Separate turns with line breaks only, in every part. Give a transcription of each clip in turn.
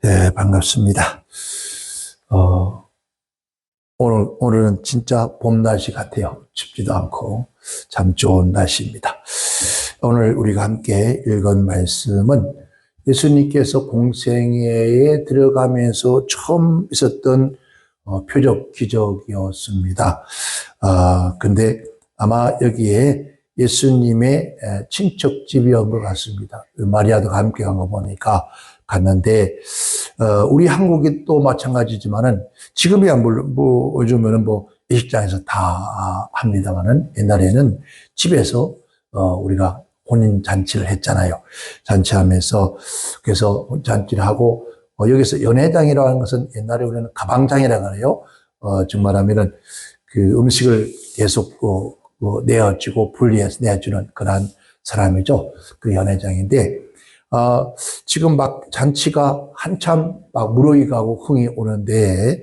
네, 반갑습니다. 오늘은 진짜 봄 날씨 같아요. 춥지도 않고 참 좋은 날씨입니다. 오늘 우리가 함께 읽은 말씀은 예수님께서 공생애에 들어가면서 처음 있었던 표적 기적이었습니다. 근데 아마 여기에 예수님의 친척집이었던 것 같습니다. 마리아도 함께 간 거 보니까 갔는데, 우리 한국이 또 마찬가지지만은, 지금이야 요즘에는 예식장에서 다 합니다만은, 옛날에는 집에서, 우리가 혼인잔치를 했잖아요. 잔치하면서, 그래서 잔치를 하고, 여기서 연회장이라고 하는 것은 옛날에 우리는 가방장이라고 해요. 정말하면은 그 음식을 계속, 내어주고 분리해서 내주는 그런 사람이죠. 그 연회장인데, 지금 막 잔치가 한참 막 무르익어 가고 흥이 오는데,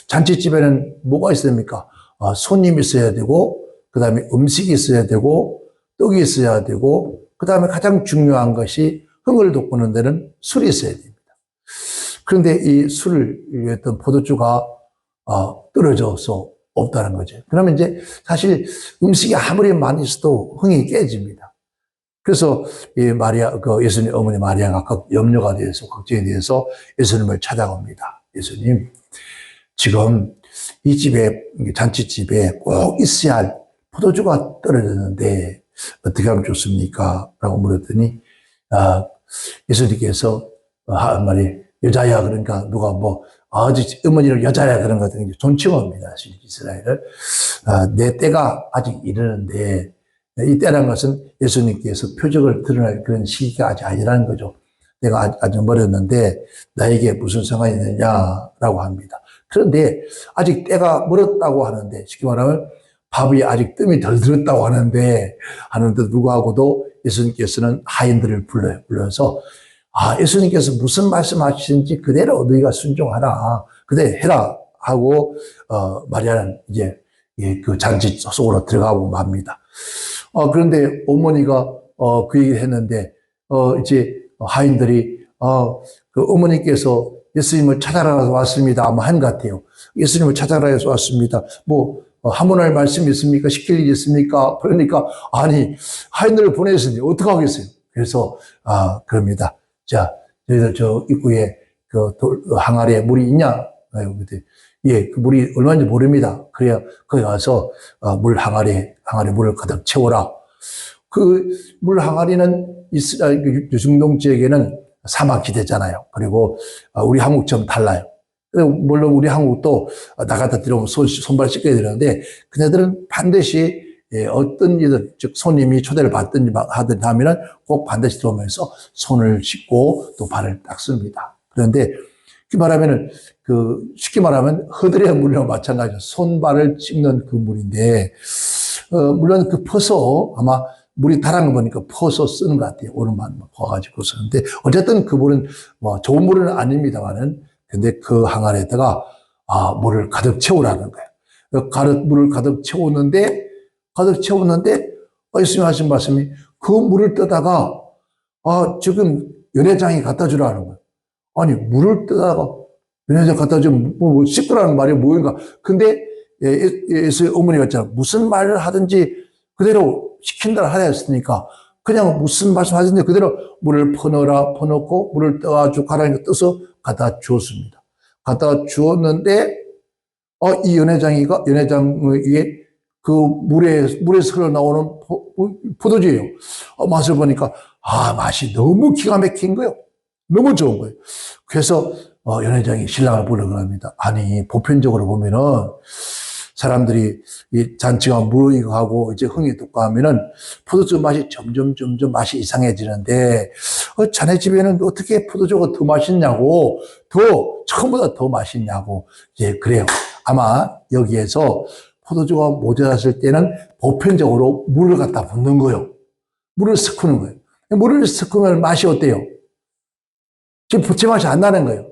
잔치집에는 뭐가 있습니까? 손님이 있어야 되고, 그 다음에 음식이 있어야 되고, 떡이 있어야 되고, 그 다음에 가장 중요한 것이 흥을 돋구는 데는 술이 있어야 됩니다. 그런데 이 술을 위했던 포도주가 떨어져서 없다는 거죠. 그러면 이제 사실 음식이 아무리 많이 있어도 흥이 깨집니다. 그래서 이 예수님 어머니 마리아가 염려가 돼서 걱정이 돼서 예수님을 찾아옵니다. 예수님, 지금 이 집에 잔치집에 꼭 있어야 할 포도주가 떨어졌는데 어떻게 하면 좋습니까? 라고 물었더니 예수님께서 한 말이 여자야 그러니까 누가 아직 어머니를 여자야 그런 것 같은 존칭어입니다. 이스라엘을 내 때가 아직 이르는데 이 때라는 것은 예수님께서 표적을 드러낼 그런 시기가 아직 아니라는 거죠. 내가 아직 멀었는데 나에게 무슨 상관이 있느냐라고 합니다. 그런데 아직 때가 멀었다고 하는데 쉽게 말하면 밥이 아직 뜸이 덜 들었다고 하는데 불구하고도 예수님께서는 하인들을 불러서 예수님께서 무슨 말씀하시는지 그대로 너희가 순종하라. 그대로 해라. 하고, 마리아는 이제 그 잔치 속으로 들어가고 맙니다. 그런데 어머니가, 그 얘기를 했는데, 이제 하인들이, 그 어머니께서 예수님을 찾아라 왔습니다. 아마 한 것 같아요. 예수님을 찾아라 해서 왔습니다. 하문할 말씀이 있습니까? 시킬 일이 있습니까? 그러니까, 아니, 하인들을 보내셨으니 어떡하겠어요? 그래서, 그럽니다. 자, 너희들 저 입구에 항아리에 물이 있냐? 예, 그 물이 얼마인지 모릅니다. 그래야 거기 가서 항아리에 물을 가득 채워라. 그 물 항아리는 이스라엘 유중동 지역에는 사막지대잖아요. 그리고 우리 한국처럼 달라요. 물론 우리 한국도 나갔다 들어오면 손발 씻겨야 되는데 그네들은 반드시 어떤 일들, 즉 손님이 초대를 받든지 하든 하면은 꼭 반드시 들어오면서 손을 씻고 또 발을 닦습니다. 그런데 쉽게 말하면 허들의 물이랑 마찬가지로 손발을 씻는 그 물인데 물론 그 퍼서 아마 물이 달아난 거 보니까 퍼서 쓰는 것 같아요. 오른만 퍼가지고 쓰는데 어쨌든 그 물은 좋은 물은 아닙니다만은 근데 그 항아리에다가 물을 가득 채우라는 거예요. 물을 가득 채웠는데 예수님 하신 말씀이 그 물을 떠다가 지금 연회장이 갖다 주라는 거예요. 아니 물을 떠다가 연회장 갖다 주면 씻으라는 말이 뭐인가. 근데 예수의 어머니가 있잖아. 무슨 말을 하든지 그대로 시킨다고 하라 했으니까 그냥 무슨 말씀하셨는데 그대로 물을 퍼놓고 물을 떠가지고 가라니까 떠서 갖다 주었습니다. 갖다 주었는데 이 연회장에 그 물에서 흘러나오는 포도주예요. 맛을 보니까 맛이 너무 기가 막힌 거예요. 너무 좋은 거예요. 그래서 연회장이 신랑을 부르고 합니다. 아니 보편적으로 보면은 사람들이 이 잔치가 무르익어가고 이제 흥이 돋고하면은 포도주 맛이 점점 맛이 이상해지는데 자네 집에는 어떻게 포도주가 더 맛있냐고 처음보다 더 맛있냐고 이제 그래요. 아마 여기에서 포도주가 모자랐을 때는 보편적으로 물을 갖다 붓는 거예요. 물을 섞는 거예요. 물을 섞으면 맛이 어때요? 지금 부채 맛이 안 나는 거예요.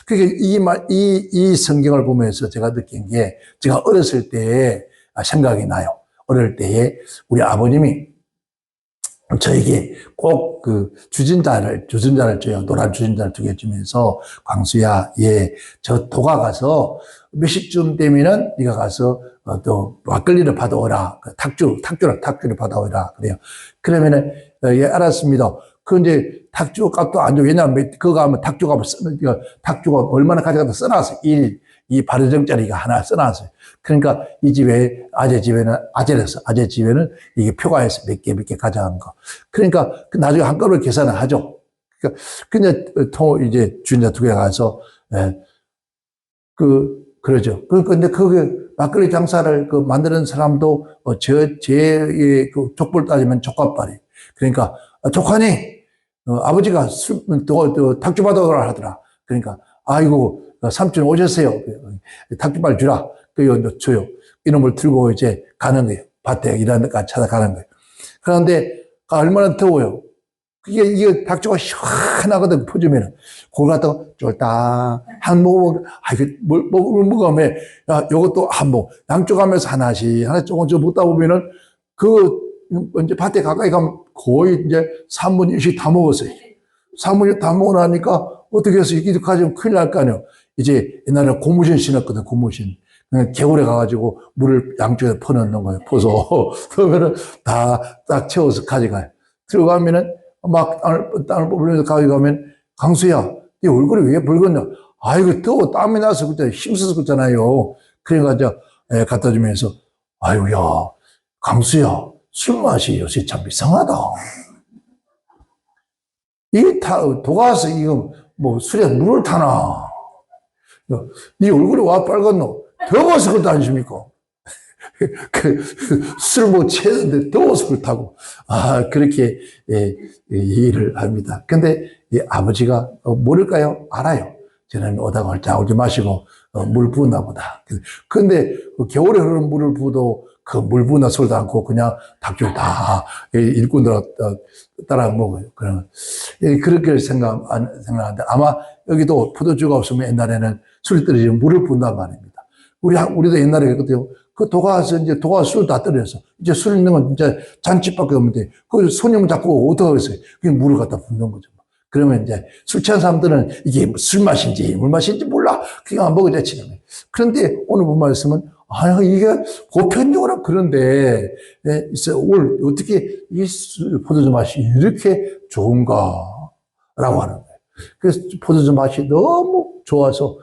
그게 이 성경을 보면서 제가 느낀 게 제가 어렸을 때 생각이 나요. 어릴 때에 우리 아버님이 저에게 꼭 그 주전자를 줘요. 노란 주전자를 2개 주면서, 광수야, 예, 저 도가 가서 몇 시쯤 되면은 네가 가서 또 막걸리를 받아오라. 탁주를 받아오라. 그래요. 그러면은, 예, 알았습니다. 그 이제 탁주 값도 안 줘. 왜냐하면 그거 하면 탁주 값을 탁주가 얼마나 가져가다 써놨어요. 1, 이 바르정짜리가 하나 써놨어요. 그러니까 이 집에, 아재 집에는 이게 표가 있어. 몇 개 가져간 거. 그러니까 나중에 한꺼번에 계산을 하죠. 그러니까, 근데 이제 주인자 2개 가서, 예, 그러죠. 근데 그게 막걸리 장사를 만드는 사람도, 제 족보를 따지면 족밥발이. 그러니까, 조카니, 아버지가 탁주 받아오라 하더라. 그러니까, 아이고, 삼촌 오셨어요. 탁주발 주라. 그 줘요. 이놈을 들고 이제 가는 거예요. 밭에 이런 데까지 찾아가는 거예요. 그런데 얼마나 더워요. 이게 탁주가 시원하거든, 퍼주면은. 그걸 갖다가 쫄딱 한 모금, 물 먹으면, 야, 요것도 한 모금, 양쪽 하면서 하나씩 조금씩 먹다 보면은, 이제 밭에 가까이 가면 거의 이제 3분의 1씩 다 먹었어요. 3분의 1 다 먹고 나니까 어떻게 해서 이렇게 가지면 큰일 날 거 아니에요. 이제 옛날에 고무신 신었거든, 고무신. 겨울에 가가지고 물을 양쪽에 퍼넣는 거예요, 퍼서. 그러면은 딱 채워서 가져가요. 들어가면은 막 땅을 뽑으면서 가져가면, 강수야, 네 얼굴이 왜 붉었냐? 아이고, 더워, 땀이 나서 그때 힘써서 그랬잖아요. 그래가지고 갖다 주면서, 아이고야, 강수야, 술 맛이 요새 참 이상하다. 이게 도가서 이거 뭐 술에 물을 타나? 네 얼굴이 와 빨갛노? 더워서 그것도 아니십니까? 술 못 취했는데 더워서 그렇다고. 그렇게, 예, 얘기를 합니다. 근데 이 아버지가 모를까요? 알아요. 저는 오다가 홀짝 오지 마시고, 물 부었나 보다. 근데 겨울에 흐르는 물을 부어도 그 물 부었나 소리도 않고 그냥 닭줄 다 일꾼들 따라 먹어요. 그러면, 그렇게 생각하는데 아마 여기도 포도주가 없으면 옛날에는 술이 떨어지면 물을 부은단 말입니다. 우리도 옛날에 그랬거든요. 그 도가서 이제 술 다 떨어졌어. 이제 술 있는 건 진짜 잔치밖에 없는데, 그 손님 자꾸 어떡하겠어요? 그냥 물을 갖다 붓는 거죠. 그러면 이제 술 취한 사람들은 이게 술 맛인지 물 맛인지 몰라. 그냥 안 먹어야 치는 거예요. 그런데 오늘 본 말씀은, 이게 보편적으로 그런데, 어떻게 이 포도주 맛이 이렇게 좋은가? 라고 하는 거예요. 그래서 포도주 맛이 너무 좋아서,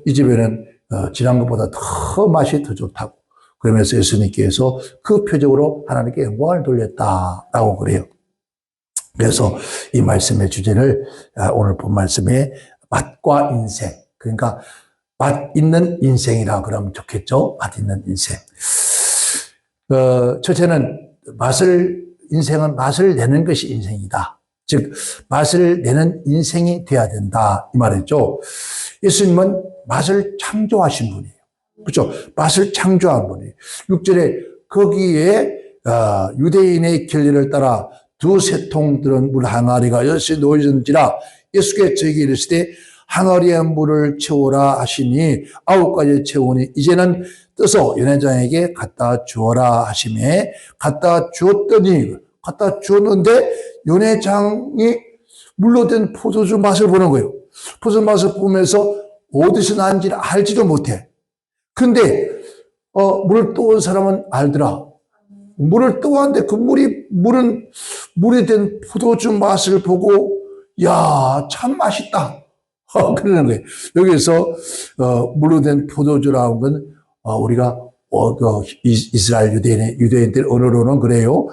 이 집에는 지난 것보다 더 맛이 더 좋다고. 그러면서 예수님께서 그 표적으로 하나님께 영광을 돌렸다라고 그래요. 그래서 이 말씀의 주제를 오늘 본 말씀에 맛과 인생. 그러니까 맛 있는 인생이라 그러면 좋겠죠. 맛 있는 인생. 첫째는 인생은 맛을 내는 것이 인생이다. 즉, 맛을 내는 인생이 돼야 된다. 이 말이죠. 예수님은 맛을 창조하신 분이에요. 그렇죠? 맛을 창조한 분이에요. 6절에 거기에 유대인의 결례를 따라 2-3통 들은 물 항아리가 여럿이 놓여진지라 예수께서 저에게 이르시되 항아리에 물을 채우라 하시니 9가지 채우니 이제는 떠서 연회장에게 갖다 주어라 하시매 갖다 주었는데 연회장이 물로 된 포도주 맛을 보는 거예요. 포도주 맛을 보면서 어디서 난지를 알지도 못해. 근데 물을 떠온 사람은 알더라. 물을 떠왔는데 그 물이 된 포도주 맛을 보고 야, 참 맛있다. 그러는 거예요. 여기서 물로 된 포도주라는 건 우리가 이스라엘 유대인들 언어로는 그래요.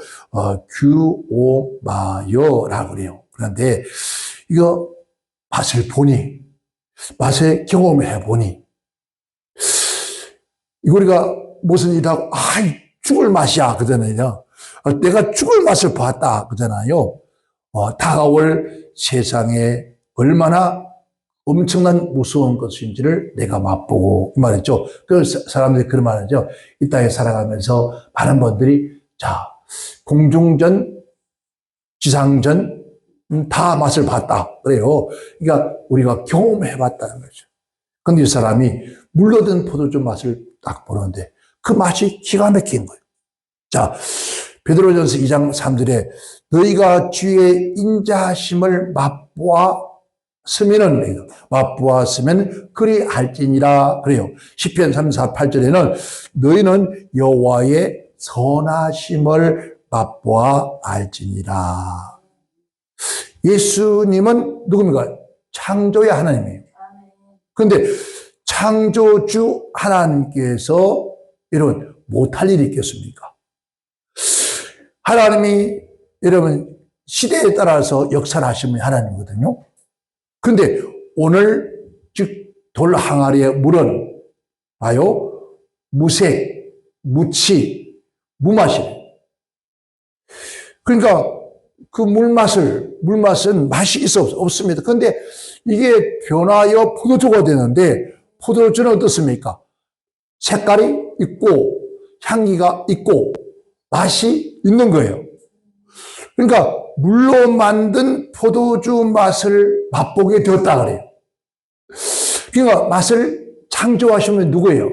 규오마요라고 그래요. 그런데 이거 맛을 경험해 보니 이거 우리가 무슨 일하고 죽을 맛이야 그러잖아요. 내가 죽을 맛을 봤다 그러잖아요. 다가올 세상에 얼마나 엄청난 무서운 것인지를 내가 맛보고 이 말이죠. 그 사람들이 그런 말을 하죠. 이 땅에 살아가면서 많은 분들이 공중전, 지상전 다 맛을 봤다 그래요. 그러니까 우리가 경험해봤다는 거죠. 근데 이 사람이 물로 된 포도주 맛을 딱 보는데 그 맛이 기가 막힌 거예요. 베드로전서 2장 3절에 너희가 주의 인자하심을 맛보았으면 그리할지니라 그래요. 시편 34, 8절에는 너희는 여호와의 선하심을 맛보아 알지니라. 예수님은 누굽니까? 창조의 하나님이에요. 그런데 창조주 하나님께서 여러분 못할 일이 있겠습니까? 하나님이 여러분 시대에 따라서 역사를 하시는 하나님이거든요. 그런데 오늘 즉 돌 항아리에 물은 봐요. 무색, 무치, 무맛이래요. 그러니까 그 물맛은 맛이 있어 없습니다. 그런데 이게 변하여 포도주가 되는데 포도주는 어떻습니까? 색깔이 있고 향기가 있고 맛이 있는 거예요. 그러니까 물로 만든 포도주 맛을 맛보게 되었다 그래요. 그러니까 맛을 창조하신 분 누구예요?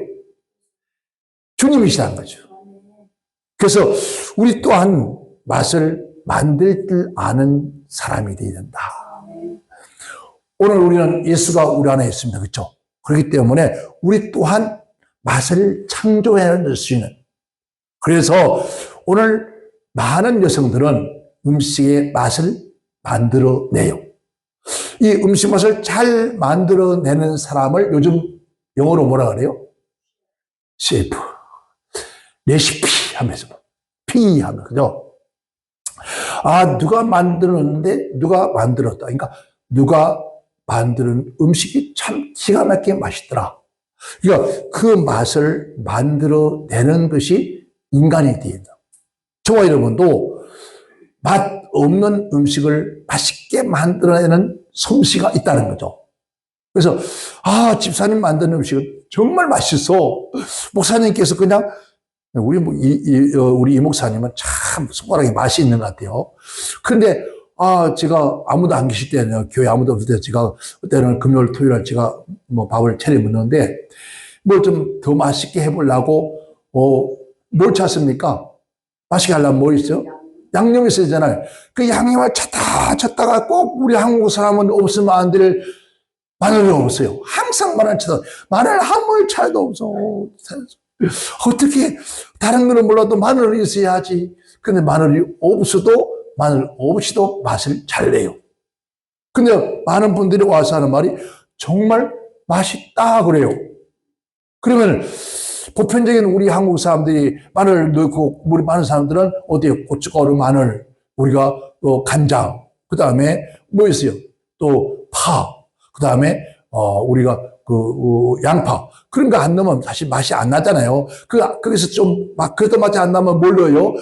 주님이시라는 거죠. 그래서 우리 또한 맛을 만들 줄 아는 사람이 되어야 된다. 오늘 우리는 예수가 우리 안에 있습니다. 그렇죠? 그렇기 때문에 우리 또한 맛을 창조해낼 수 있는, 그래서 오늘 많은 여성들은 음식의 맛을 만들어내요. 이 음식 맛을 잘 만들어내는 사람을 요즘 영어로 뭐라 그래요? 셰프, 레시피 하면서 피 하면 그죠? 아, 누가 만들었는데 누가 만들었다. 그러니까 누가 만드는 음식이 참 기가 막히게 맛있더라. 그러니까 그 맛을 만들어내는 것이 인간이 된다. 저와 여러분도 맛 없는 음식을 맛있게 만들어내는 솜씨가 있다는 거죠. 그래서 아, 집사님 만드는 음식은 정말 맛있어. 목사님께서 그냥 우리 이 목사님은 참 손가락에 맛이 있는 것 같아요. 그런데 제가 아무도 안 계실 때는, 교회 아무도 없을 때 제가 그때는 금요일 토요일 제가 뭐 밥을 차려 먹는데 뭘 좀 더 맛있게 해보려고 뭘 찾습니까? 맛있게 하려면 뭐 있어요? 양념이 있어야 되잖아요. 그 양념을 찾다가 꼭 우리 한국 사람은 없으면 안 될 마늘이 없어요. 항상 마늘 찾아. 마늘 한 물 차이도 없어. 어떻게 다른 거는 몰라도 마늘이 있어야지. 근데 마늘이 없어도 마늘 없이도 맛을 잘 내요. 근데 많은 분들이 와서 하는 말이 정말 맛있다 그래요. 그러면 보편적인 우리 한국 사람들이 마늘 넣고 우리 많은 사람들은 어디에 고춧가루, 마늘, 우리가 간장, 그 다음에 뭐 있어요? 또 파, 그 다음에 우리가 양파, 그런 거 안 넣으면 사실 맛이 안 나잖아요. 거기서 좀 그래도 맛이 안 나면 뭘 넣어요?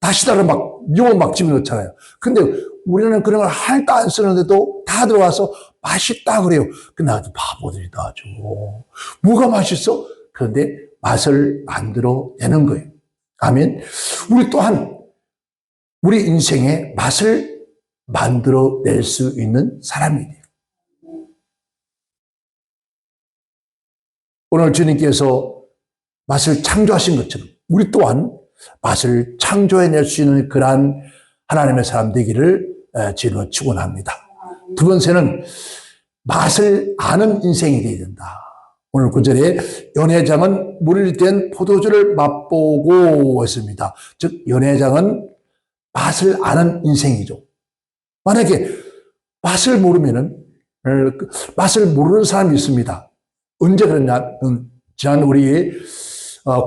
다시다를 미원 집어넣잖아요. 근데 우리는 그런 걸 하나도 안 쓰는데도 다 들어와서 맛있다 그래요. 근데 아주 바보들이다 아주. 뭐가 맛있어? 그런데 맛을 만들어내는 거예요. 아멘. 우리 또한 우리 인생에 맛을 만들어낼 수 있는 사람이 돼요. 오늘 주님께서 맛을 창조하신 것처럼 우리 또한 맛을 창조해낼 수 있는 그러한 하나님의 사람 되기를 주님으로 축원합니다. 두 번째는 맛을 아는 인생이 되어야 된다. 오늘 9절에 연회장은 물을 댄 포도주를 맛보고 했습니다. 즉 연회장은 맛을 아는 인생이죠. 만약에 맛을 모르면은 맛을 모르는 사람이 있습니다. 언제 그랬냐면 지난 우리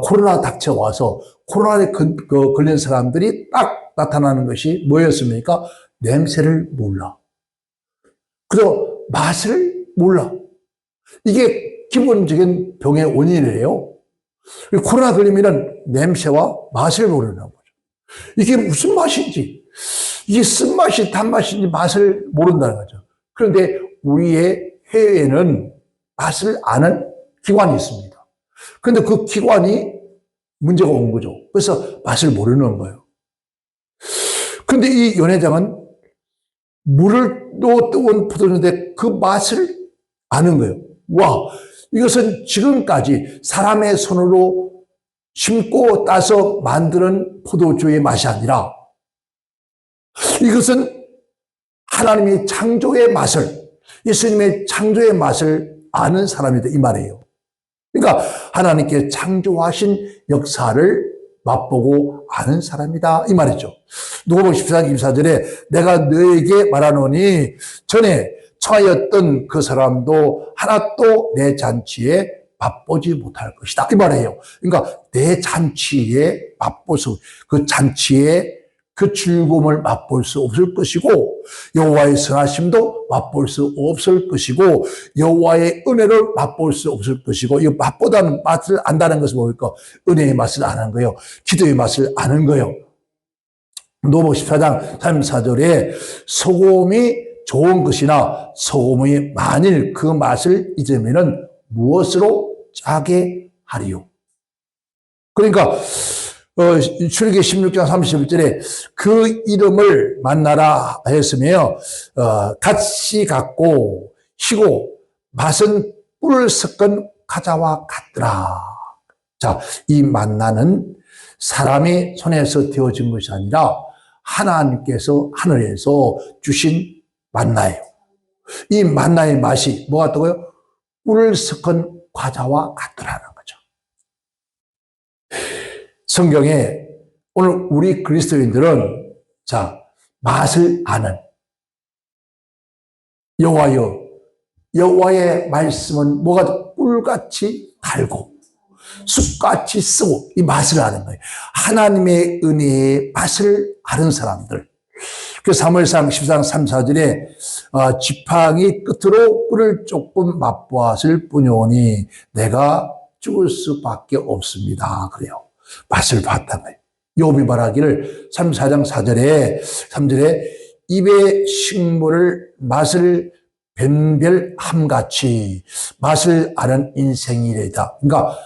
코로나 닥쳐와서 코로나에 걸린 사람들이 딱 나타나는 것이 뭐였습니까? 냄새를 몰라. 그래서 맛을 몰라. 이게 기본적인 병의 원인이에요. 코로나 걸리면 냄새와 맛을 모르는 거죠. 이게 무슨 맛인지, 이게 쓴맛이 단맛인지 맛을 모른다는 거죠. 그런데 우리의 폐에는 맛을 아는 기관이 있습니다. 그런데 그 기관이 문제가 온 거죠. 그래서 맛을 모르는 거예요. 그런데 이 연회장은 물을 또 뜨거운 포도주인데 그 맛을 아는 거예요. 와, 이것은 지금까지 사람의 손으로 심고 따서 만드는 포도주의 맛이 아니라 이것은 하나님의 창조의 맛을, 예수님의 창조의 맛을 아는 사람이다 이 말이에요. 그러니까 하나님께 창조하신 역사를 맛보고 아는 사람이다 이 말이죠. 누가복음 14장 24절에 내가 너에게 말하노니 전에 처하였던 그 사람도 하나도 내 잔치에 맛보지 못할 것이다 이 말이에요. 그러니까 내 잔치에 맛볼 수, 그 잔치에 그 즐거움을 맛볼 수 없을 것이고 여호와의 선하심도 맛볼 수 없을 것이고 여호와의 은혜를 맛볼 수 없을 것이고, 이 맛보다는 맛을 안다는 것은 뭡니까? 은혜의 맛을 아는 거예요. 기도의 맛을 아는 거예요. 누가복음 14장 34절에 소금이 좋은 것이나 소금이 만일 그 맛을 잊으면은 무엇으로 짜게 하리요? 그러니까 출애굽기 16장 31절에 그 이름을 만나라 했으며 같이 같고 희고 맛은 꿀을 섞은 과자와 같더라. 자, 이 만나는 사람의 손에서 되어진 것이 아니라 하나님께서 하늘에서 주신 만나예요. 이 만나의 맛이 뭐 같다고요? 꿀을 섞은 과자와 같더라는 거죠. 성경에 오늘 우리 그리스도인들은 자, 맛을 아는 여호와여, 여호와의 말씀은 뭐가 꿀같이 달고 쑥같이 쓰고 이 맛을 아는 거예요. 하나님의 은혜의 맛을 아는 사람들. 그 사무엘상 14장 3, 4절에 지팡이 끝으로 꿀을 조금 맛보았을 뿐이오니 내가 죽을 수밖에 없습니다. 그래요. 맛을 봤단 거예요. 욥이 말하기를 34장 4절에 3절에 입의 식물을 맛을 변별함같이 맛을 아는 인생이래다. 그러니까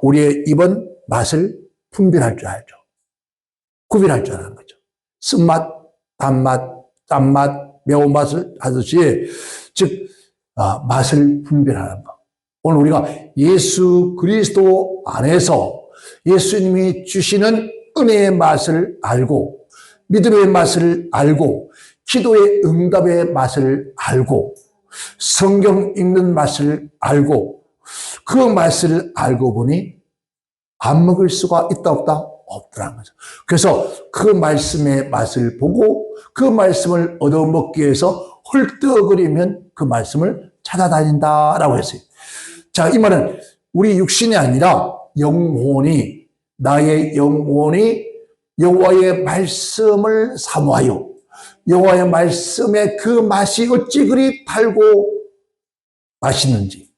우리의 입은 맛을 분별할 줄 알죠. 구별할 줄 아는 거죠. 쓴맛, 단맛, 짠맛, 매운맛을 하듯이 즉 맛을 분별하는 것. 오늘 우리가 예수 그리스도 안에서 예수님이 주시는 은혜의 맛을 알고 믿음의 맛을 알고 기도의 응답의 맛을 알고 성경 읽는 맛을 알고 그 맛을 알고 보니 안 먹을 수가 있다 없다? 없더라는 거죠. 그래서 그 말씀의 맛을 보고 그 말씀을 얻어먹기 위해서 헐떡거리면 그 말씀을 찾아다닌다라고 했어요. 자, 이 말은 우리 육신이 아니라 영혼이, 나의 영혼이 여호와의 말씀을 사모하여 여호와의 말씀의 그 맛이 어찌 그리 달고 맛있는지.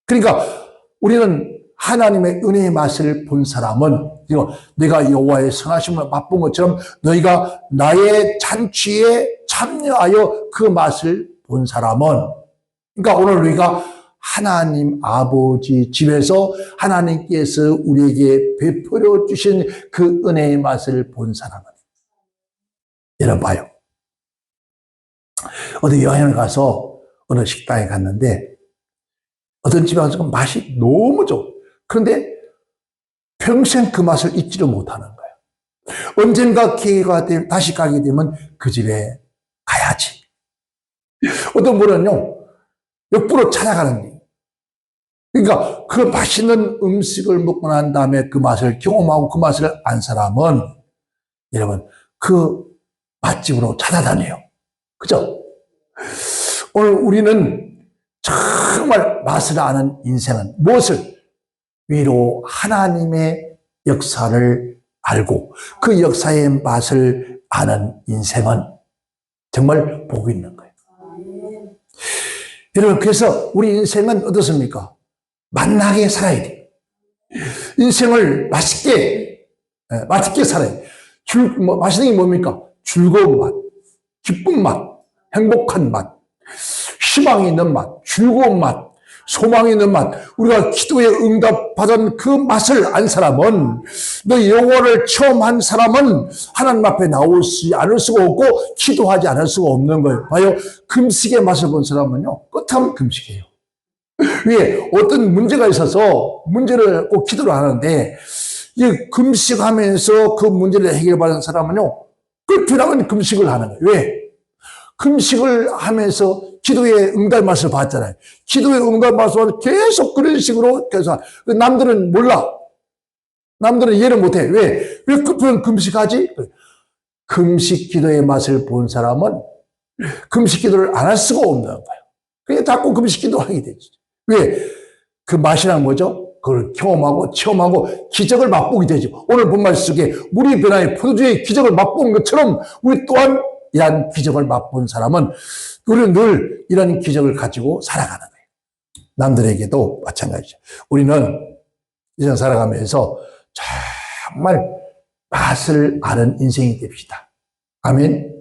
그러니까 우리는 하나님의 은혜의 맛을 본 사람은 내가 여호와의 선하심을 맛본 것처럼 너희가 나의 잔치에 참여하여 그 맛을 본 사람은, 그러니까 오늘 우리가 하나님 아버지 집에서 하나님께서 우리에게 베풀어 주신 그 은혜의 맛을 본 사람은, 여러분 봐요. 어디 여행을 가서 어느 식당에 갔는데 어떤 집에 가서 맛이 너무 좋아. 그런데 평생 그 맛을 잊지를 못하는 거예요. 언젠가 기회가 되면 다시 가게 되면 그 집에 가야지. 어떤 분은요, 역부로 찾아가는 거예요. 그러니까 그 맛있는 음식을 먹고 난 다음에 그 맛을 경험하고 그 맛을 안 사람은 여러분 그 맛집으로 찾아다녀요. 그죠? 오늘 우리는 정말 맛을 아는 인생은 무엇을? 위로 하나님의 역사를 알고 그 역사의 맛을 아는 인생은 정말 복이 있는 거예요. 여러분, 그래서 우리 인생은 어떻습니까? 맛나게 살아야 돼요. 인생을 맛있게 살아야 돼요. 맛있는 게 뭡니까? 즐거운 맛, 기쁜 맛, 행복한 맛, 희망이 있는 맛, 즐거운 맛, 소망이 있는 맛, 우리가 기도에 응답받은 그 맛을 안 사람은, 너 영혼을 체험한 사람은 하나님 앞에 나오지 않을 수가 없고 기도하지 않을 수가 없는 거예요. 봐요. 금식의 맛을 본 사람은요, 끝하면 금식이에요. 왜? 어떤 문제가 있어서 문제를 꼭 기도를 하는데, 이 금식하면서 그 문제를 해결받은 사람은요, 끝이라면 금식을 하는 거예요. 왜? 금식을 하면서 기도의 응답 맛을 봤잖아요. 기도의 응답 맛을 계속 그런 식으로 계속. 남들은 몰라. 남들은 이해를 못해. 왜? 왜 끝은 금식하지? 금식 기도의 맛을 본 사람은 금식 기도를 안 할 수가 없는 거예요. 그러니까 자꾸 금식 기도를 하게 되지. 왜? 그 맛이란 뭐죠? 그걸 경험하고 체험하고 기적을 맛보게 되죠. 오늘 본말 속에 물이 변화의 포도주의 기적을 맛본 것처럼 우리 또한 이러한 기적을 맛본 사람은 우리는 늘 이런 기적을 가지고 살아가는 거예요. 남들에게도 마찬가지죠. 우리는 이전 살아가면서 정말 맛을 아는 인생이 됩시다. 아멘.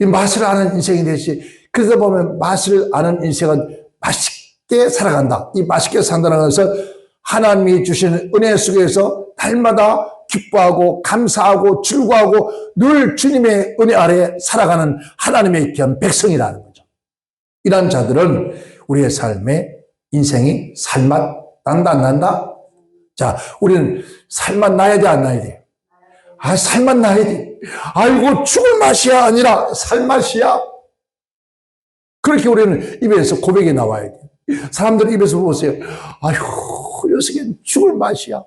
이 맛을 아는 인생이 되시. 그러다 보면 맛을 아는 인생은 맛있게 살아간다. 이 맛있게 산다는 것은 하나님이 주시는 은혜 속에서 날마다 기뻐하고 감사하고 즐거워하고 늘 주님의 은혜 아래 살아가는 하나님의 귀한 백성이라는 거죠. 이런 자들은 우리의 삶에 인생이 살맛 난다 안 난다? 자, 우리는 살맛 나야 돼 안 나야 돼? 아, 살맛 나야 돼. 아이고 죽을 맛이야 아니라 살맛이야. 그렇게 우리는 입에서 고백이 나와야 돼. 사람들 입에서 보세요. 아휴, 요새는 죽을 맛이야.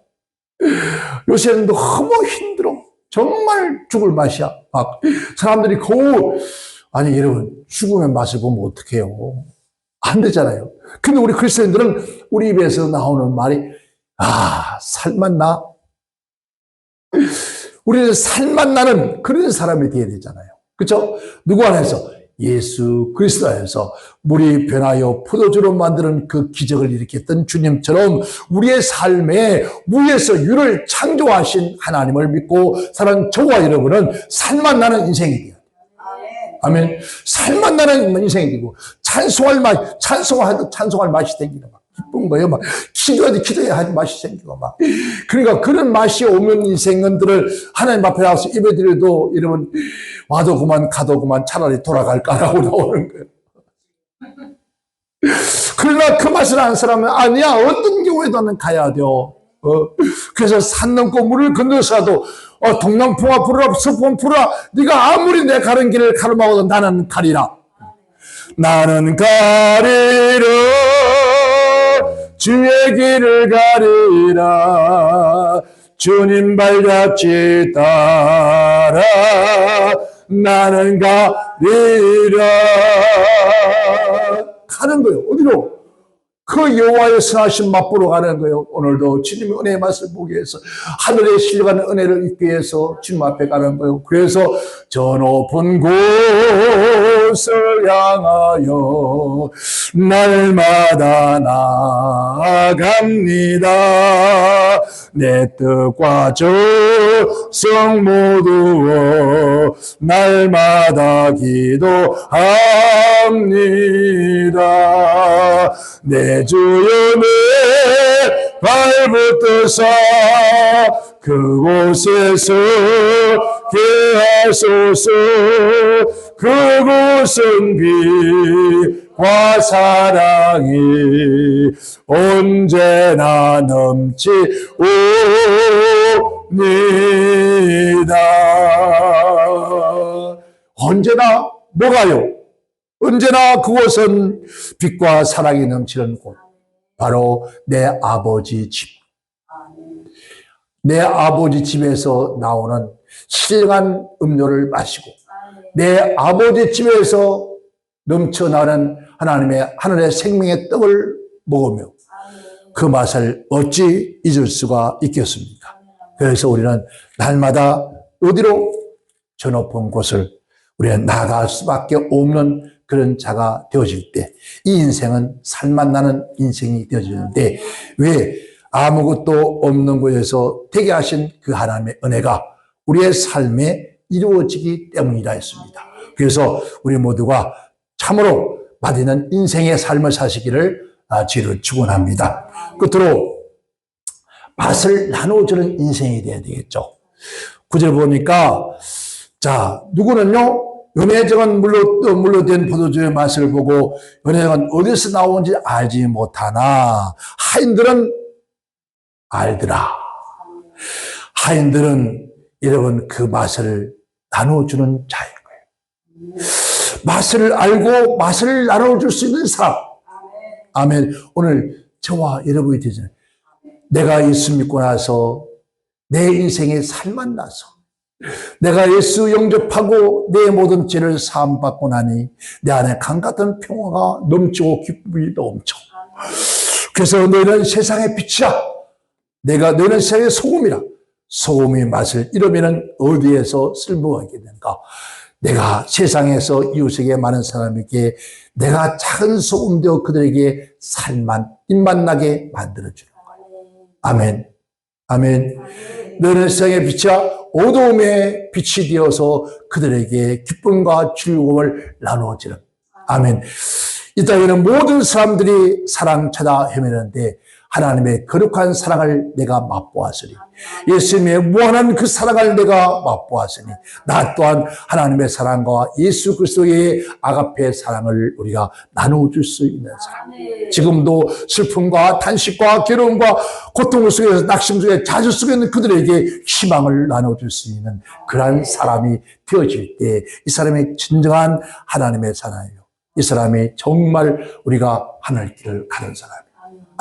요새는 너무 힘들어. 정말 죽을 맛이야. 막 사람들이 아니 여러분 죽음의 맛을 보면 어떡해요? 안 되잖아요. 근데 우리 그리스도인들은 우리 입에서 나오는 말이 살맛 나. 우리는 살맛 나는 그런 사람이 되어야 되잖아요. 그렇죠? 누구 안에서? 예수 그리스도 안에서 물이 변하여 포도주로 만드는 그 기적을 일으켰던 주님처럼 우리의 삶에 물에서 유를 창조하신 하나님을 믿고 사는 저와 여러분은 살맛 나는 인생이 돼요. 아멘. 살맛 나는 인생이 되고 찬송할 맛이 생기는 막 기쁜 거예요. 막 기도해야 할 맛이 생기고 막. 그러니까 그런 맛이 오면 인생들을 하나님 앞에 나와서 예배드려도 여러분 와도 그만 가도 그만 차라리 돌아갈까라고 나오는 거예요. 그러나 그 맛을 아는 사람은 아니야 어떤 경우에도 나는 가야 돼요. 그래서 산 넘고 물을 건너서라도 동남풍아 불어라 서풍 불어라 네가 아무리 내 가는 길을 가로막아도 나는 가리라. 나는 가리라 주의 길을 가리라 주님 발자취 따라 나는 가리라. 가는 거예요. 어디로? 그 여호와의 선하신 맛보러 가는 거예요. 오늘도 주님의 은혜의 맛을 보기 위해서 하늘에 실려가는 은혜를 입기 위해서 주님 앞에 가는 거예요. 그래서 저 높은 곳을 향하여 날마다 나아갑니다. 내 뜻과 정성 모두어 날마다 기도합니다. 내 주여 내 발붙어서 그곳에서 개하소서. 그곳은 빛과 사랑이 언제나 넘치옵니다. 언제나 뭐가요? 언제나 그곳은 빛과 사랑이 넘치는 곳. 바로 내 아버지 집. 내 아버지 집에서 나오는 신령한 음료를 마시고 내 아버지 집에서 넘쳐나는 하늘의 생명의 떡을 먹으며 그 맛을 어찌 잊을 수가 있겠습니까? 그래서 우리는 날마다 어디로? 저 높은 곳을 우리는 나아갈 수밖에 없는 그런 자가 되어질 때 이 인생은 살맛 나는 인생이 되어지는데 왜 아무것도 없는 곳에서 되게 하신 그 하나님의 은혜가 우리의 삶에 이루어지기 때문이라 했습니다. 그래서 우리 모두가 참으로 맛있는 인생의 삶을 사시기를 주를 축원합니다. 끝으로 맛을 나눠주는 인생이 돼야 되겠죠. 9절 보니까 자 누구는요 연회장은 물로 된 포도주의 맛을 보고 연회장은 어디서 나온지 알지 못하나 하인들은 알더라. 하인들은 여러분 그 맛을 나눠주는 자인 거예요. 맛을 알고 맛을 나눠줄 수 있는 사람. 아멘. 오늘 저와 여러분이 되잖아요. 내가 예수 믿고 나서 내 인생에 살만 나서 내가 예수 영접하고 내 모든 죄를 사함받고 나니 내 안에 강같은 평화가 넘치고 기쁨이 넘쳐. 그래서 너희는 세상의 빛이야. 너희는 세상의 소금이라. 소금의 맛을 잃으면 어디에서 쓸모가 있겠는가? 내가 세상에서 이웃에게 많은 사람에게 내가 작은 소금 되어 그들에게 입맛 나게 만들어주는 거예요. 아멘. 아멘. 너는 세상의 빛이야. 어두움의 빛이 되어서 그들에게 기쁨과 즐거움을 나누어주는. 아멘. 이 땅에는 모든 사람들이 사랑 찾아 헤매는데 하나님의 거룩한 사랑을 내가 맛보았으니 예수님의 무한한 그 사랑을 내가 맛보았으니 나 또한 하나님의 사랑과 예수 그리스도의 아가페의 사랑을 우리가 나눠줄 수 있는 사람. 지금도 슬픔과 탄식과 괴로움과 고통 속에서 낙심 속에 자주 속에 있는 그들에게 희망을 나눠줄 수 있는 그러한 사람이 되어질 때 이 사람이 진정한 하나님의 사랑이에요. 이 사람이 정말 우리가 하늘길을 가는 사람이에요.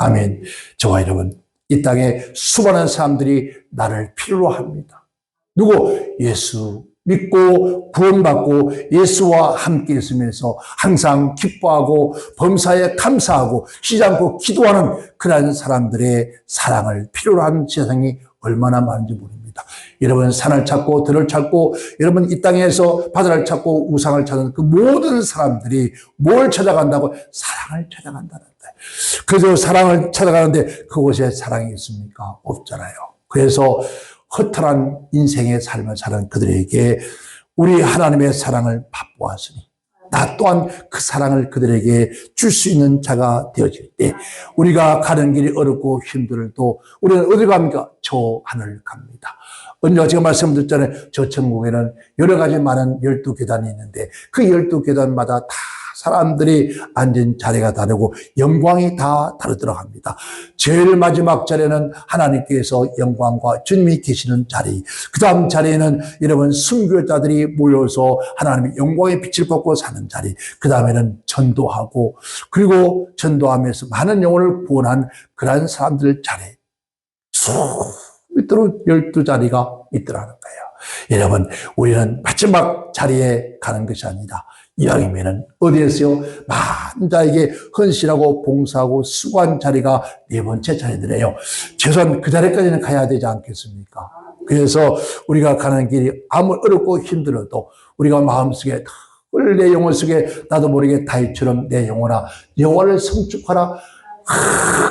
아멘. 저와 여러분, 이 땅에 수많은 사람들이 나를 필요로 합니다. 누구? 예수 믿고 구원받고 예수와 함께 있으면서 항상 기뻐하고 범사에 감사하고 쉬지 않고 기도하는 그런 사람들의 사랑을 필요로 하는 세상이 얼마나 많은지 모릅니다. 여러분 산을 찾고 들을 찾고 여러분 이 땅에서 바다를 찾고 우상을 찾는 그 모든 사람들이 뭘 찾아간다고? 사랑을 찾아간다는 거예요. 그래서 사랑을 찾아가는데 그곳에 사랑이 있습니까? 없잖아요. 그래서 허탈한 인생의 삶을 사는 그들에게 우리 하나님의 사랑을 맛보았으니 나 또한 그 사랑을 그들에게 줄 수 있는 자가 되어질 때 우리가 가는 길이 어렵고 힘들어도 우리는 어디 갑니까? 저 하늘 갑니다. 언제가 제가 말씀드렸잖아요. 저 천국에는 여러 가지 많은 12계단이 있는데 그 12계단마다 다 사람들이 앉은 자리가 다르고 영광이 다 다르더라고 합니다. 제일 마지막 자리는 하나님께서 영광과 주님이 계시는 자리. 그 다음 자리에는 여러분 순교자들이 모여서 하나님의 영광의 빛을 받고 사는 자리. 그 다음에는 전도하고 그리고 전도하면서 많은 영혼을 구원한 그러한 사람들 자리. 쭉 밑으로 12자리가 있더라는 거예요. 여러분 우리는 마지막 자리에 가는 것이 아니다. 이왕이면은 어디에서요? 많은 자에게 헌신하고 봉사하고 수고한 자리가 네 번째 자리들이에요. 최소한 그 자리까지는 가야 되지 않겠습니까? 그래서 우리가 가는 길이 아무리 어렵고 힘들어도 우리가 마음속에 내 영혼 속에 나도 모르게 다윗처럼 내 영혼아 여호와를 성축하라.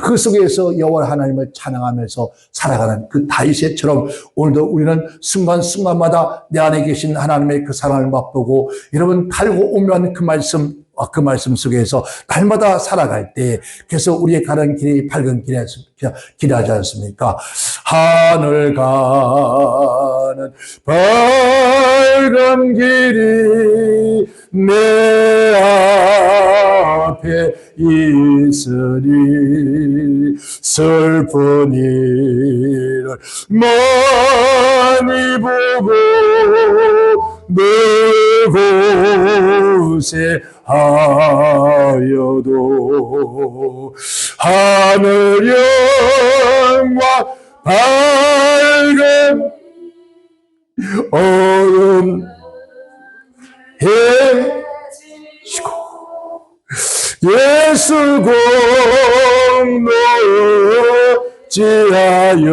그 속에서 여호와 하나님을 찬양하면서 살아가는 그 다윗처럼 오늘도 우리는 순간순간마다 내 안에 계신 하나님의 그 사랑을 맛보고 여러분 달고 오면 그 말씀 속에서 날마다 살아갈 때 그래서 우리의 가는 길이 밝은 길하지 않습니까? 하늘 가는 밝은 길이 내 앞에 있으니 슬픈 일을 많이 보고 그곳에 하여도 하늘 영광 밝은 어둠 해지고 예수 공로지하여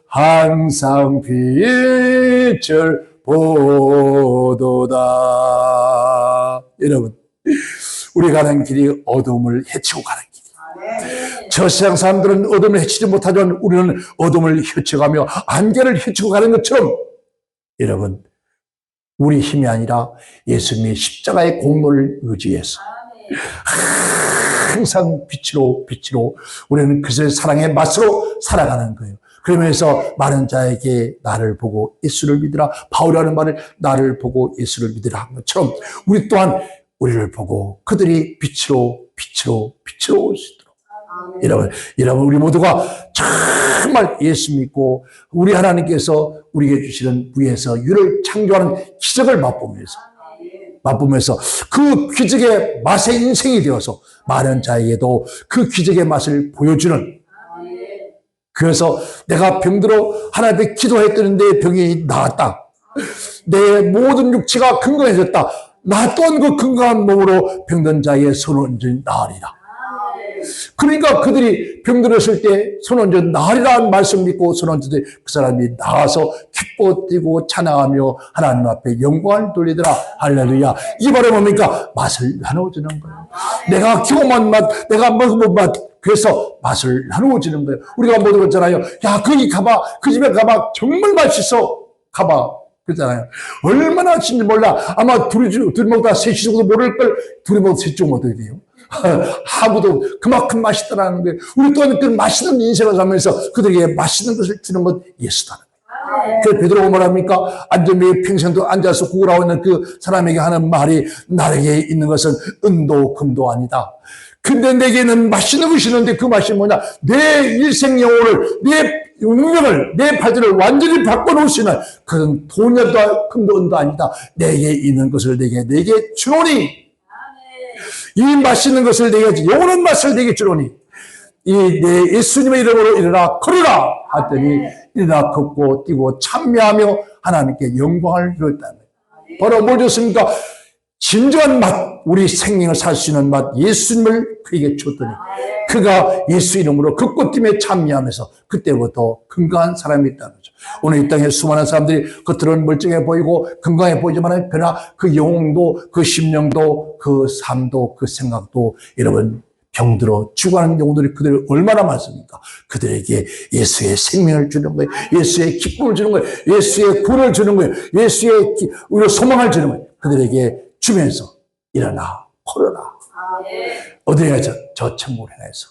항상 빛을 보도다. 여러분 우리 가는 길이 어둠을 헤치고 가는 길이에요. 저 세상 사람들은 어둠을 헤치지 못하지만 우리는 어둠을 헤쳐가며 안개를 헤치고 가는 것처럼 여러분 우리 힘이 아니라 예수님의 십자가의 공로를 의지해서 항상 빛으로 우리는 그리스도의 사랑의 맛으로 살아가는 거예요. 그러면서 많은 자에게 나를 보고 예수를 믿으라. 바울이라는 말을 나를 보고 예수를 믿으라 한 것처럼 우리 또한 우리를 보고 그들이 빛으로 올 수 있도록. 여러분, 우리 모두가 정말 예수 믿고 우리 하나님께서 우리에게 주시는 부에서 유를 창조하는 기적을 맛보면서 그 기적의 맛의 인생이 되어서 많은 자에게도 그 기적의 맛을 보여주는. 그래서 내가 병들어 하나님 앞에 기도했더니 병이 나았다. 내 모든 육체가 건강해졌다. 나 또한 그 건강한 몸으로 병든 자의 손 얹어 나으리라. 그러니까 그들이 병들었을 때 손 얹어 나으리라는 말씀 믿고 손 얹을 때 그 사람이 나와서 기뻐 뛰고 찬양하며 하나님 앞에 영광을 돌리더라. 할렐루야. 이 말은 뭡니까? 맛을 나누어주는 거예요. 내가 경험한 맛, 내가 먹어본 맛, 그래서 맛을 나누어주는 거예요. 우리가 모두 그렇잖아요. 야, 거기 가봐. 그 집에 가봐. 정말 맛있어. 가봐. 그렇잖아요. 얼마나 맛있는지 몰라. 아마 둘이 먹다 셋이 죽어도 모를 걸 둘이 먹다 셋이 죽으면 어떻게 돼요? 하고도 그만큼 맛있다라는 거예요. 우리 또한 그 맛있는 인생을 살면서 그들에게 맛있는 것을 주는 건 예수다. 그래서 베드로가 뭐랍니까? 안전병에 평생도 앉아서 구걸하고 있는 그 사람에게 하는 말이 나에게 있는 것은 은도 금도 아니다. 근데 내게는 맛있는 것이 있는데 그 맛이 뭐냐? 내 일생 영혼을, 내 운명을, 내 발전을 완전히 바꿔놓을 수 있는 그런 돈도 금도 은도 아니다. 내게 있는 것을 내게 주노니 이 맛있는 것을 내게 영원한 맛을 내게 주노니 이 내 예수님의 이름으로 일어나 걸으라 하더니 일어나 걷고 뛰고 참여하며 하나님께 영광을 드렸다는 거예요. 바로 뭘 줬습니까? 진정한 맛, 우리 생명을 살 수 있는 맛, 예수님을 그에게 줬더니 그가 예수 이름으로 걷고 뛰며 참여하면서 그때부터 건강한 사람이 있다는 거죠. 오늘 이 땅에 수많은 사람들이 겉으로는 멀쩡해 보이고 건강해 보이지만 그러나 그 영혼도 그 심령도 그 삶도 그 생각도 여러분 병들어 죽어가는 영혼들이 그들이 얼마나 많습니까? 그들에게 예수의 생명을 주는 거예요. 예수의 기쁨을 주는 거예요. 예수의 구원을 주는 거예요. 예수의 우리로 소망을 주는 거예요. 그들에게 주면서 일어나 걸어라. 어디에 가서 저 천국을 향해서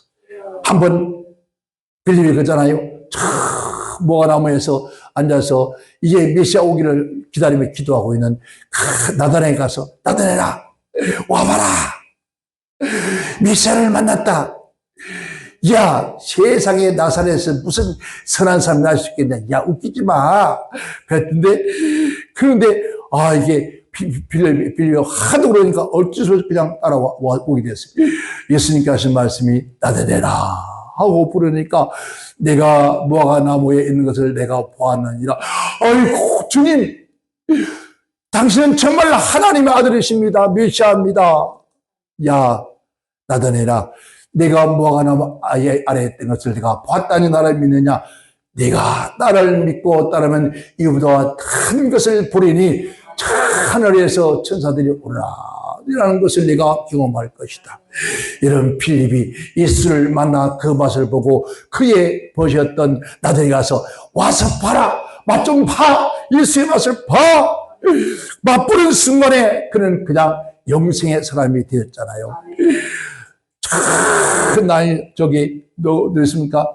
한번 빌립이 그러잖아요. 저 모아나무에서 앉아서 이제 메시아 오기를 기다리며 기도하고 있는 나다나에 가서 나다나라 와봐라. 메시아를 만났다. 야, 세상에 나사렛에서 무슨 선한 사람이 날 수 있겠냐. 야, 웃기지 마. 그런데 이게 빌려 하도 그러니까 어쩔 수 없이 그냥 따라오게 됐어요. 예수님께 하신 말씀이 나다내라 하고 부르니까 내가 무화과 나무에 있는 것을 내가 보았느니라. 아이고 주님, 당신은 정말 하나님의 아들이십니다. 메시아입니다. 야, 나다내라. 내가 무화과 나무 아래에 있던 것을 내가 보았다니 나를 믿느냐. 내가 나를 믿고 따르면 이보다 큰 것을 보리니 하늘에서 천사들이 오라 이라는 것을 내가 경험할 것이다. 이런 필립이 예수를 만나 그 맛을 보고 그의 보셨던 나들이 가서 와서 봐라. 맛 좀 봐. 예수의 맛을 봐. 맛보는 순간에 그는 그냥 영생의 사람이 되었잖아요. 참 나이 저기 너 있습니까?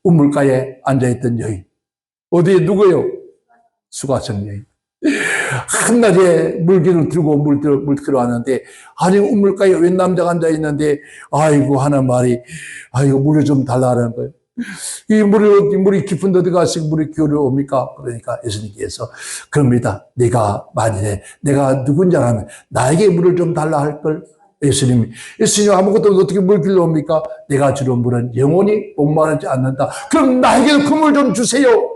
우물가에 앉아있던 여인. 어디에 누구요? 수가성 여인. 한낮에 물기를 들고 물 들어왔는데, 아니, 우물가에 웬 남자가 앉아있는데, 아이고, 하는 말이, 아이고, 물을 좀 달라는 거예요. 이 물이 깊은 데 가서 물이 기울어옵니까? 그러니까 예수님께서, 그럽니다. 만일에 내가 누군지 알면 나에게 물을 좀 달라 할걸? 예수님 아무것도 없는데 어떻게 물 길러옵니까? 내가 주는 물은 영원히 목마르지 않는다. 그럼 나에게 그 물 좀 주세요.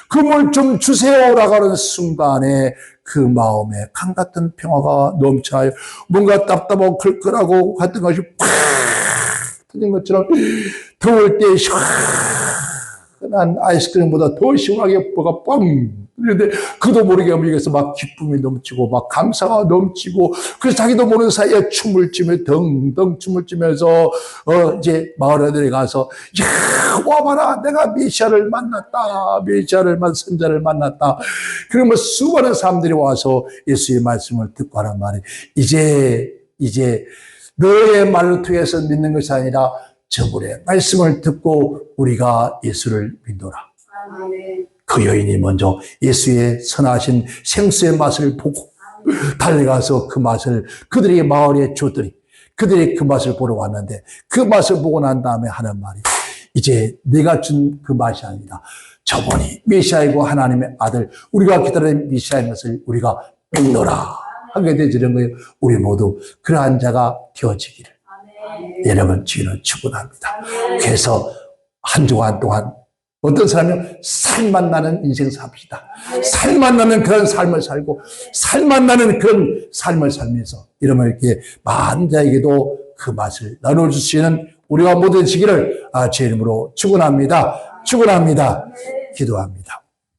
그 물 좀 주세요라고 하는 순간에 그 마음에 강 같은 평화가 넘쳐요. 뭔가 답답하고 클클하고 같은 것이 팍 터진 것처럼 더울 때 시원한 아이스크림보다 더 시원하게 뭐가 빵. 그런데 그도 모르게 여기서 막 기쁨이 넘치고 막 감사가 넘치고 그래서 자기도 모르는 사이에 춤을 추며 덩덩 춤을 추면서 이제 마을에 들어가서 야 와봐라 내가 메시아를 만났다. 선자를 만났다. 그러면 수많은 사람들이 와서 예수의 말씀을 듣고 하는 말이 이제 너의 말을 통해서 믿는 것이 아니라 저분의 말씀을 듣고 우리가 예수를 믿노라. 그 여인이 먼저 예수의 선하신 생수의 맛을 보고 달려가서 그 맛을 그들의 마을에 줬더니 그들이 그 맛을 보러 왔는데 그 맛을 보고 난 다음에 하는 말이 이제 내가 준 그 맛이 아니다. 저분이 메시아이고 하나님의 아들, 우리가 기다리는 메시아인 것을 우리가 믿노라 하게 되지는 거예요. 우리 모두 그러한 자가 되어지기를 여러분 주님을 축원합니다. 그래서 한 주간 동안 어떤 사람은 살만 나는 인생 삽시다. 살만 나는 그런 삶을 살고 살만 나는 그런 삶을 살면서 이러면 이렇게 많은 자에게도 그 맛을 나눠주시는 우리가 모두 되시기를 제 이름으로 축원합니다. 축원합니다. 기도합니다.